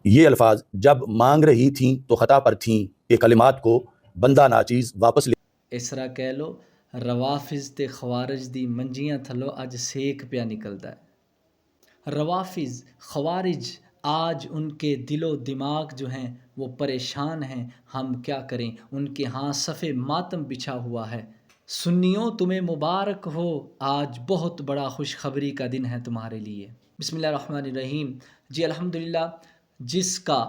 یہ الفاظ جب مانگ رہی تھیں تو خطا پر تھیں کہ کلمات کو بندہ ناچیز واپس لے۔ اس طرح کہہ لو روافظ تے خوارج دی منجیاں تھلو اج سیک پیا نکلدا ہے۔ روافظ خوارج آج ان کے دل و دماغ جو ہیں وہ پریشان ہیں، ہم کیا کریں، ان کے ہاں صف ماتم بچھا ہوا ہے۔ سنیوں تمہیں مبارک ہو، آج بہت بڑا خوشخبری کا دن ہے تمہارے لیے۔ بسم اللہ الرحمن الرحیم۔ جی الحمدللہ، جس کا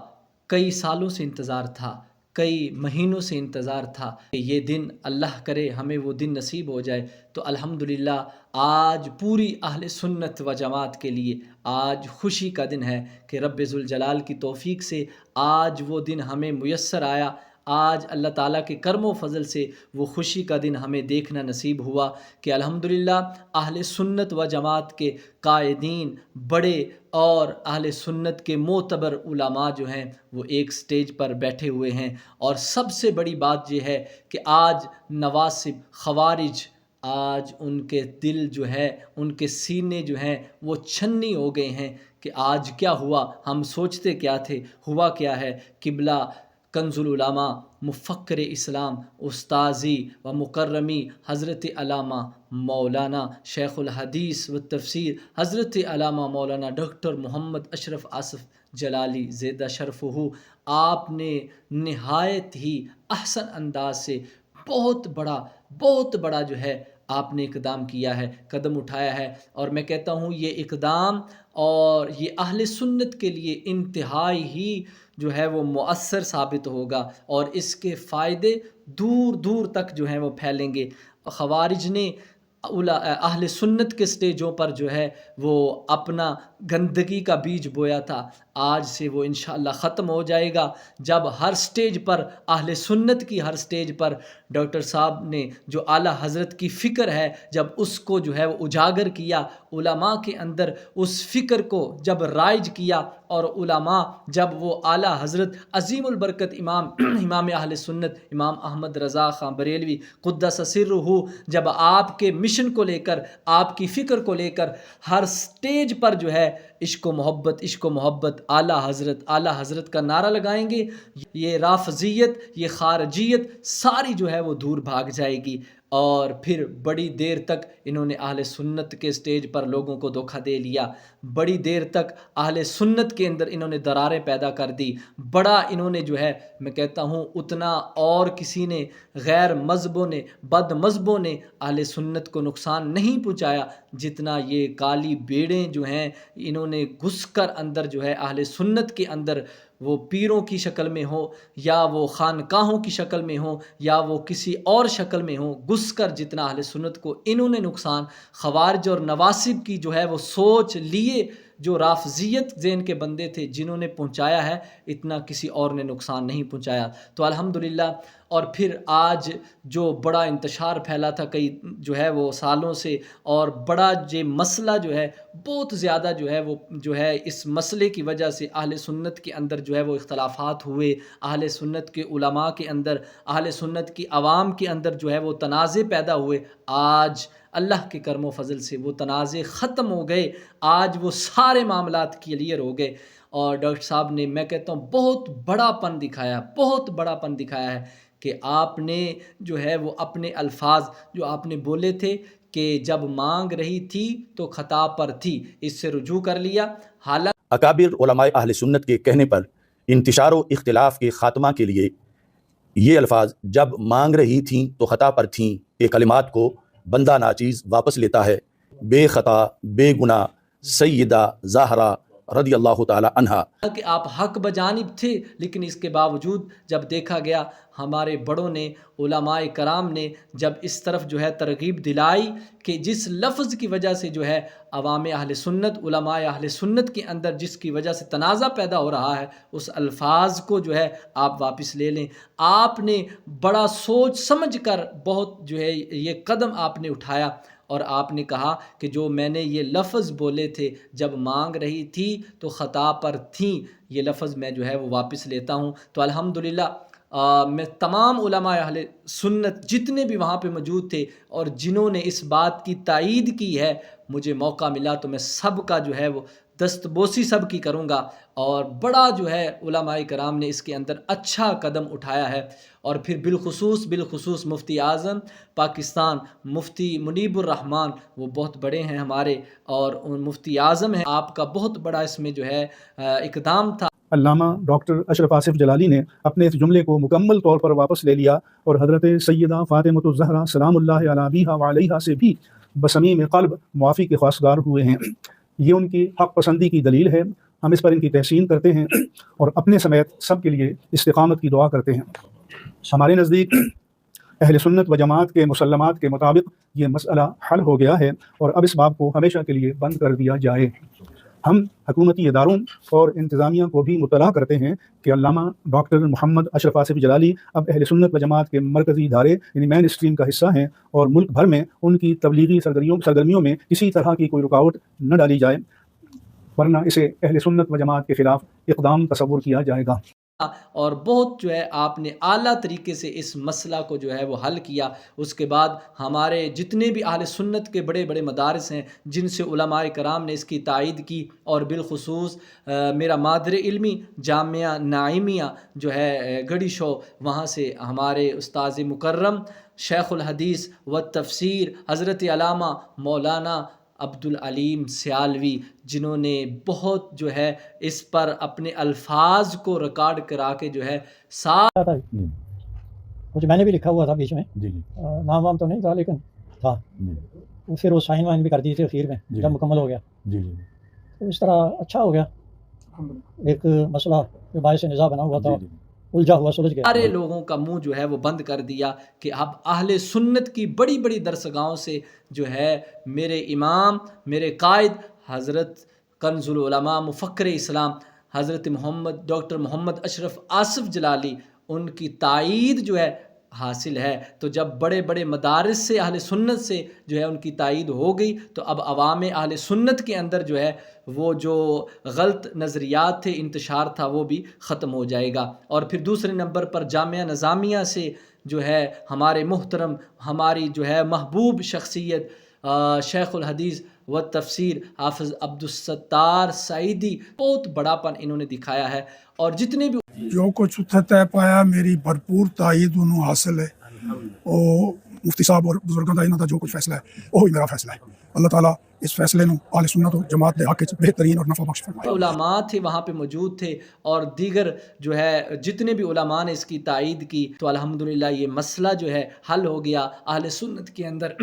کئی سالوں سے انتظار تھا، کئی مہینوں سے انتظار تھا کہ یہ دن اللہ کرے ہمیں وہ دن نصیب ہو جائے، تو الحمدللہ آج پوری اہل سنت و جماعت کے لیے آج خوشی کا دن ہے کہ رب ذوالجلال کی توفیق سے آج وہ دن ہمیں میسر آیا۔ آج اللہ تعالیٰ کے کرم و فضل سے وہ خوشی کا دن ہمیں دیکھنا نصیب ہوا کہ الحمدللہ اہل سنت و جماعت کے قائدین بڑے اور اہل سنت کے معتبر علماء جو ہیں وہ ایک سٹیج پر بیٹھے ہوئے ہیں، اور سب سے بڑی بات یہ ہے کہ آج نواصب خوارج آج ان کے دل جو ہے، ان کے سینے جو ہیں وہ چھنی ہو گئے ہیں کہ آج کیا ہوا، ہم سوچتے کیا تھے، ہوا کیا ہے۔ قبلہ کنز العلماء مفکر اسلام استاذی و مکرمی حضرت علامہ مولانا شیخ الحدیث و تفسیر حضرت علامہ مولانا ڈاکٹر محمد اشرف آصف جلالی زیدہ شرفہ، آپ نے نہایت ہی احسن انداز سے بہت بڑا جو ہے آپ نے اقدام کیا ہے، قدم اٹھایا ہے، اور میں کہتا ہوں یہ اقدام اور یہ اہل سنت کے لیے انتہائی ہی جو ہے وہ مؤثر ثابت ہوگا، اور اس کے فائدے دور دور تک جو ہیں وہ پھیلیں گے۔ خوارج نے اہل سنت کے سٹیجوں پر جو ہے وہ اپنا گندگی کا بیج بویا تھا، آج سے وہ انشاءاللہ ختم ہو جائے گا، جب ہر سٹیج پر اہل سنت کی ہر سٹیج پر ڈاکٹر صاحب نے جو اعلیٰ حضرت کی فکر ہے جب اس کو جو ہے وہ اجاگر کیا، علماء کے اندر اس فکر کو جب رائج کیا، اور علماء جب وہ اعلیٰ حضرت عظیم البرکت امام اہل سنت امام احمد رضا خان بریلوی قدس سرہ جب آپ کے مشن کو لے کر، آپ کی فکر کو لے کر ہر سٹیج پر جو ہے عشق و محبت اعلیٰ حضرت کا نعرہ لگائیں گے، یہ رافضیت، یہ خارجیت ساری جو ہے وہ دور بھاگ جائے گی، اور پھر بڑی دیر تک انہوں نے اہل سنت کے سٹیج پر لوگوں کو دھوکہ دے لیا، بڑی دیر تک اہل سنت کے اندر انہوں نے دراریں پیدا کر دی، بڑا انہوں نے جو ہے میں کہتا ہوں اتنا اور کسی نے غیر مذہبوں نے بد مذہبوں نے اہل سنت کو نقصان نہیں پہنچایا جتنا یہ کالی بیڑیں جو ہیں انہوں نے گھس کر اندر جو ہے اہل سنت کے اندر، وہ پیروں کی شکل میں ہو یا وہ خانقاہوں کی شکل میں ہو یا وہ کسی اور شکل میں ہو، گھس کر جتنا اہل سنت کو انہوں نے نقصان خوارج اور نواصب کی جو ہے وہ سوچ لیے، جو رافضیت ذہن کے بندے تھے جنہوں نے پہنچایا ہے، اتنا کسی اور نے نقصان نہیں پہنچایا۔ تو الحمدللہ، اور پھر آج جو بڑا انتشار پھیلا تھا کئی جو ہے وہ سالوں سے، اور بڑا یہ مسئلہ جو ہے بہت زیادہ جو ہے وہ جو ہے اس مسئلے کی وجہ سے اہل سنت کے اندر جو ہے وہ اختلافات ہوئے، اہل سنت کے علماء کے اندر، اہل سنت کی عوام کے اندر جو ہے وہ تنازع پیدا ہوئے، آج اللہ کے کرم و فضل سے وہ تنازع ختم ہو گئے، آج وہ سارے معاملات کلیئر ہو گئے، اور ڈاکٹر صاحب نے میں کہتا ہوں بہت بڑا پن دکھایا ہے کہ آپ نے جو ہے وہ اپنے الفاظ جو آپ نے بولے تھے کہ جب مانگ رہی تھی تو خطا پر تھی، اس سے رجوع کر لیا۔ حالانکہ اکابر علماء اہل سنت کے کہنے پر انتشار و اختلاف کے خاتمہ کے لیے یہ الفاظ جب مانگ رہی تھیں تو خطا پر تھیں کہ کلمات کو بندہ ناچیز واپس لیتا ہے، بے خطا بے گناہ سیدہ زہرا رضی اللہ تعالی عنہا۔ کہ آپ حق بجانب تھے، لیکن اس کے باوجود جب دیکھا گیا ہمارے بڑوں نے، علماء کرام نے جب اس طرف جو ہے ترغیب دلائی کہ جس لفظ کی وجہ سے جو ہے عوام اہل سنت، علماء اہل سنت کے اندر جس کی وجہ سے تنازع پیدا ہو رہا ہے، اس الفاظ کو جو ہے آپ واپس لے لیں۔ آپ نے بڑا سوچ سمجھ کر بہت جو ہے یہ قدم آپ نے اٹھایا، اور آپ نے کہا کہ جو میں نے یہ لفظ بولے تھے جب مانگ رہی تھی تو خطا پر تھیں، یہ لفظ میں جو ہے وہ واپس لیتا ہوں۔ تو الحمدللہ میں تمام علماء اہل سنت جتنے بھی وہاں پہ موجود تھے اور جنہوں نے اس بات کی تائید کی ہے، مجھے موقع ملا تو میں سب کا جو ہے وہ दस्तबोसी सब की करूँगा। और बड़ा जो है उलमाए कराम ने इसके अंदर अच्छा कदम उठाया है। और फिर बिलखुसूस मुफ्ती आज़म पाकिस्तान मुफ्ती मुनीबुर रहमान, वो बहुत बड़े हैं हमारे, और उन मुफ्ती आज़म हैं, आपका बहुत बड़ा इसमें जो है इक़दाम था। अल्लामा डॉक्टर अशरफ आसिफ जलाली ने अपने इस जुमले को मुकम्मल तौर पर वापस ले लिया और हज़रत सैयदा फ़ातिमतुज़ ज़हरा सलामुल्लाहि अला अबीहा व अलैहा से भी बसमीम क़ल्ब मुआफ़ी के ख़वासगार हुए हैं। ये उनकी हक़ पसंदी की दलील है। हम इस पर इनकी तहसीन करते हैं और अपने समेत सब के लिए इस्तिक़ामत की दुआ करते हैं। हमारे नज़दीक अहले सुन्नत व जमात के मुसल्लमात के मुताबिक ये मसला हल हो गया है और अब इस बाब को हमेशा के लिए बंद कर दिया जाए। हम हुकूमती इदारों और इंतज़ामिया को भी मुतला करते हैं कि अल्लामा डॉक्टर मोहम्मद अशरफ आसिफ जलाली अब अहले सुन्नत व जमात के मरकज़ी इदारे यानी मेन स्ट्रीम का हिस्सा हैं और मुल्क भर में उनकी तबलीगी सरगर्मियों में किसी तरह की कोई रुकावट न डाली जाए, वरना इसे अहले सुन्नत व जमात के ख़िलाफ़ इक़दाम तसव्वुर किया जाएगा। और बहुत जो है आपने आला तरीके से इस मसला को जो है वो हल किया। उसके बाद हमारे जितने भी अहले सुन्नत के बड़े बड़े मदारिस हैं जिनसे उलमाए कराम ने इसकी तायीद की, और बिलखुसूस मेरा मादर इल्मी जामिया नाइमिया जो है गढ़ी शो, वहाँ से हमारे उस्ताज़ मुकर्रम शेखुल हदीस व तफसीर हज़रत अल्लामा मौलाना अब्दुल अलीम सियालवी, जिन्होंने बहुत जो है इस पर अपने अल्फाज को रिकॉर्ड करा के जो है कुछ मैंने भी लिखा हुआ था बीच में, जी नाम वाम तो नहीं था लेकिन था। फिर वो साइन वाइन भी कर दी थी अखीर में जब मुकम्मल हो गया। जी तो इस तरह अच्छा हो गया। एक मसला जो बायस निज़ा बना हुआ था उलझा हुआ सुलझ गया। सारे लोगों का मुंह जो है वो बंद कर दिया कि अब अहले सुन्नत की बड़ी बड़ी दरसगाहों से जो है मेरे इमाम, मेरे कायद हज़रत कंजुल उलमा मुफक्किर इस्लाम हज़रत मोहम्मद डॉक्टर मोहम्मद अशरफ आसिफ जलाली, उनकी तायीद जो है हासिल है। तो जब बड़े बड़े मदारिस से अहले सुन्नत से जो है उनकी तायीद हो गई, तो अब अवाम अहले सुन्नत के अंदर जो है वो जो गलत नज़रियात थे, इंतशार था, वो भी ख़त्म हो जाएगा। और फिर दूसरे नंबर पर जामिया निज़ामिया से जो है हमारे मुहतरम, हमारी जो है महबूब शख्सियत शेखुल हदीस व तफसीर हाफिज़ अब्दुस्सत्तार सईदी, बहुत बड़ापन इन्होंने दिखाया है। और जितने भी जो कुछ उत्थे तय पाया मेरी भरपूर तायीद उन्होंने हासिल है। और मुफ्ती साहब और बुजुर्गों का इन्हों का जो कुछ फैसला है वही मेरा फैसला है। अल्लाह ताला इस फैसले को अहले सुन्नत और जमात के हक में बेहतरीन और नफ़ा बख्श फरमाए। उलमा थे वहाँ पे मौजूद थे, और दीगर जो है जितने भी उलमा ने इसकी तायीद की, तो अल्हम्दुलिल्लाह ये मसला जो है हल हो गया। अहले सुन्नत के अंदर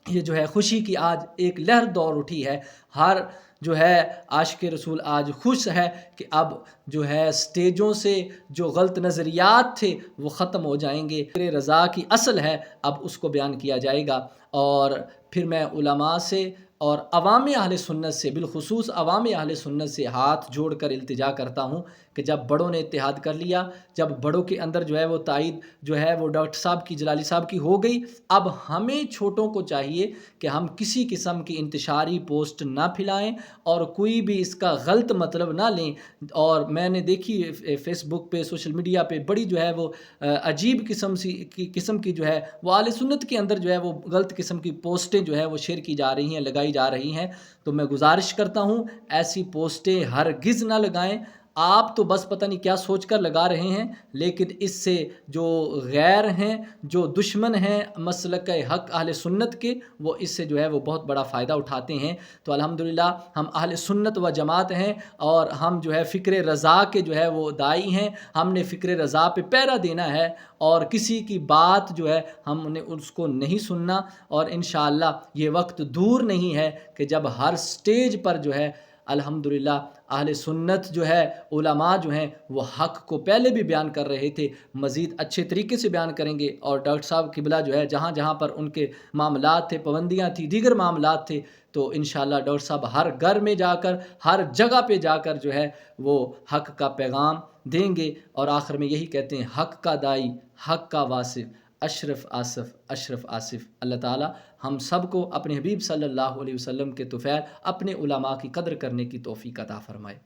ये जो है खुशी की आज एक लहर दौड़ उठी है। हर जो है आशिक रसूल आज खुश है कि अब जो है स्टेजों से जो गलत नज़रियात थे वो ख़त्म हो जाएंगे। मेरे रज़ा की असल है, अब उसको बयान किया जाएगा। और फिर मैं उलमा से और अवाम अहले सुन्नत से, बिलखुसूस अवाम अहले सुन्नत से हाथ जोड़ कर इल्तिजा करता हूँ कि जब बड़ों ने इत्तेहाद कर लिया, जब बड़ों के अंदर जो है वो तायीद जो है वो डॉक्टर साहब की, जलाली साहब की हो गई, अब हमें छोटों को चाहिए कि हम किसी किस्म की इंतशारी पोस्ट ना फैलाएं और कोई भी इसका गलत मतलब ना लें। और मैंने देखी फेसबुक पे, सोशल मीडिया पे बड़ी जो है वो अजीब किस्म की जो है वो अहले सुन्नत के अंदर जो है वो गलत किस्म की पोस्टें जो है वो शेयर की जा रही हैं, लगाई जा रही हैं। तो मैं गुजारिश करता हूँ ऐसी पोस्टें हरगिज़ ना लगाएं। आप तो बस पता नहीं क्या सोचकर लगा रहे हैं, लेकिन इससे जो गैर हैं, जो दुश्मन हैं मसलक हक़ अहले सुन्नत के, वो इससे जो है वो बहुत बड़ा फ़ायदा उठाते हैं। तो अल्हम्दुलिल्लाह हम अहले सुन्नत व जमात हैं और हम जो है फ़िक्र रज़ा के जो है वो दाई हैं। हमने फ़िक्र रज़ा पे पहरा देना है और किसी की बात जो है हमने उसको नहीं सुनना। और इंशाअल्लाह ये वक्त दूर नहीं है कि जब हर स्टेज पर जो है अल्हम्दुलिल्लाह अहले सुन्नत जो है, उलमा जो हैं वो हक़ को पहले भी बयान कर रहे थे, मज़ीद अच्छे तरीके से बयान करेंगे। और डॉक्टर साहब किबला जो है जहाँ जहाँ पर उनके मामलात थे, पाबंदियाँ थी, दीगर मामलात थे, तो इंशाअल्लाह डॉक्टर साहब हर घर में जाकर, हर जगह पे जाकर जो है वो हक़ का पैगाम देंगे। और आखिर में यही कहते हैं, हक़ का दाई, हक़ का वासिफ़, अशरफ आसिफ। अल्लाह ताला हम सब को अपने हबीब सल्लल्लाहु अलैहि वसल्लम के तुफ़ैल अपने उलमा की कदर करने की तौफ़ीक़ अता फ़रमाए।